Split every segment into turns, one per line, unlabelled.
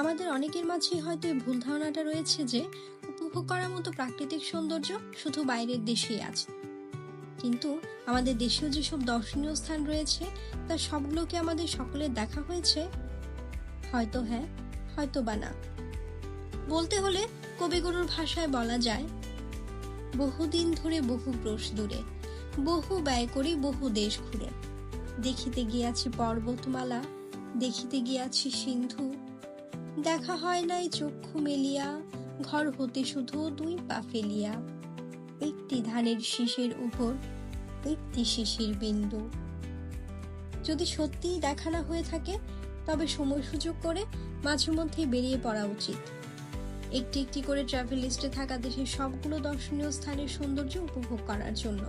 আমাদের অনেকের মাঝেই হয়তো এই ভুল ধারণাটা রয়েছে যে উপভোগ করার মতো প্রাকৃতিক সৌন্দর্য শুধু বাইরের দেশেই আছে। কিন্তু আমাদের দেশেও যেসব দর্শনীয় স্থান রয়েছে তার সবগুলোকে আমাদের সকলের দেখা হয়েছে? হয়তো হ্যাঁ, হয়তো বা না। বলতে হলে কবিগুরুর ভাষায় বলা যায়, বহুদিন ধরে বহু ক্রোশ দূরে, বহু ব্যয় করি বহু দেশ ঘুরে, দেখিতে গিয়াছি পর্বতমালা, দেখিতে গিয়াছি সিন্ধু, দেখা হয় নাই চক্ষু মেলিয়া, ঘর হতে শুধু দুই পা ফেলিয়া, একটি ধানের শীষের উপর একটি শিশির বিন্দু। যদি সত্যিই দেখা না হয়ে থাকে তবে সময় সুযোগ করে মাঝে মধ্যেই বেরিয়ে পড়া উচিত, একটি একটি করে ট্রাভেল লিস্টে থাকা দেশের সবগুলো দর্শনীয় স্থানের সৌন্দর্য উপভোগ করার জন্য,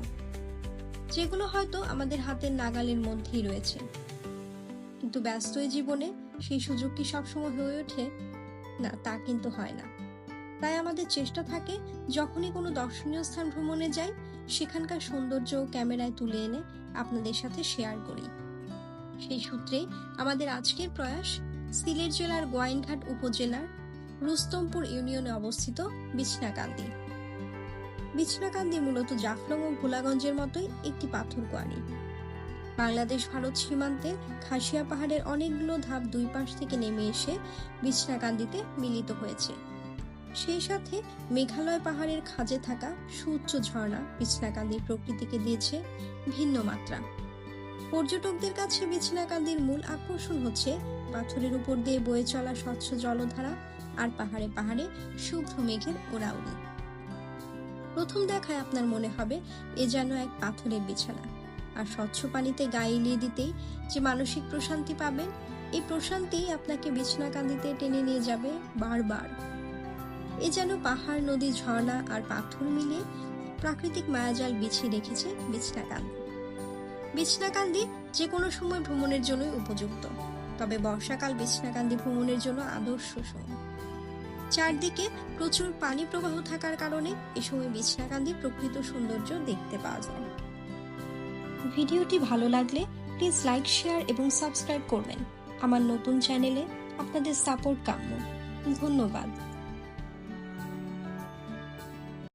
যেগুলো হয়তো আমাদের হাতের নাগালের মধ্যেই রয়েছে। কিন্তু ব্যস্ত এই জীবনে সেই সুযোগ কি সবসময় হয়ে ওঠে? না, তা কিন্তু হয় না। তাই আমাদের চেষ্টা থাকে যখনই কোনো দর্শনীয় স্থান ভ্রমণে যাই সেখানকার সৌন্দর্য ক্যামেরায় তুলে এনে আপনাদের সাথে শেয়ার করি। সেই সূত্রেই আমাদের আজকের প্রয়াস সিলেট জেলার গোয়াইনঘাট উপজেলার রুস্তমপুর ইউনিয়নে অবস্থিত বিছনাকান্দি। বিছনাকান্দি মূলত জাফলং ও ভোলাগঞ্জের মতোই একটি পাথর কোয়ারি। বাংলাদেশ ভারত সীমান্তে খাসিয়া পাহাড়ের অনেকগুলো ধাপ দুই পাশ থেকে নেমে এসে বিছনাকান্দিতে মিলিত হয়েছে। সেই সাথে মেঘালয় পাহাড়ের খাঁজে থাকা সুউচ্চ ঝর্ণা বিছনাকান্দির প্রকৃতিকে দিয়েছে ভিন্ন মাত্রা। পর্যটকদের কাছে বিছনাকান্দির মূল আকর্ষণ হচ্ছে পাথরের উপর দিয়ে বয়ে চলা স্বচ্ছ জলধারা আর পাহাড়ে পাহাড়ে শুভ্র মেঘের ওড়াউড়ি। প্রথম দেখায় আপনার মনে হবে এ যেন এক পাথরের বিছানা, আর স্বচ্ছ পানিতে গায়ে এলিয়ে দিতেই যে মানসিক প্রশান্তি পাবেন, এই প্রশান্তি আপনাকে বিছনাকান্দিতে টেনে নিয়ে যাবে বারবার। এ যেন পাহাড়, নদী, ঝর্ণা আর পাথর মিলিয়ে প্রাকৃতিক মায়াজাল বিছিয়ে রেখেছে বিছনাকান্দি। বিছনাকান্দি যে কোনো সময় ভ্রমণের জন্যই উপযুক্ত, তবে বর্ষাকাল বিছনাকান্দি ভ্রমণের জন্য আদর্শ সময়। চারদিকে প্রচুর পানি প্রবাহ থাকার কারণে এ সময় বিছনাকান্দির প্রকৃত সৌন্দর্য দেখতে পাওয়া যায়। ভিডিওটি ভালো লাগলে প্লিজ লাইক, শেয়ার এবং সাবস্ক্রাইব করবেন। আমার নতুন চ্যানেলে আপনাদের সাপোর্ট কাম্য। ধন্যবাদ।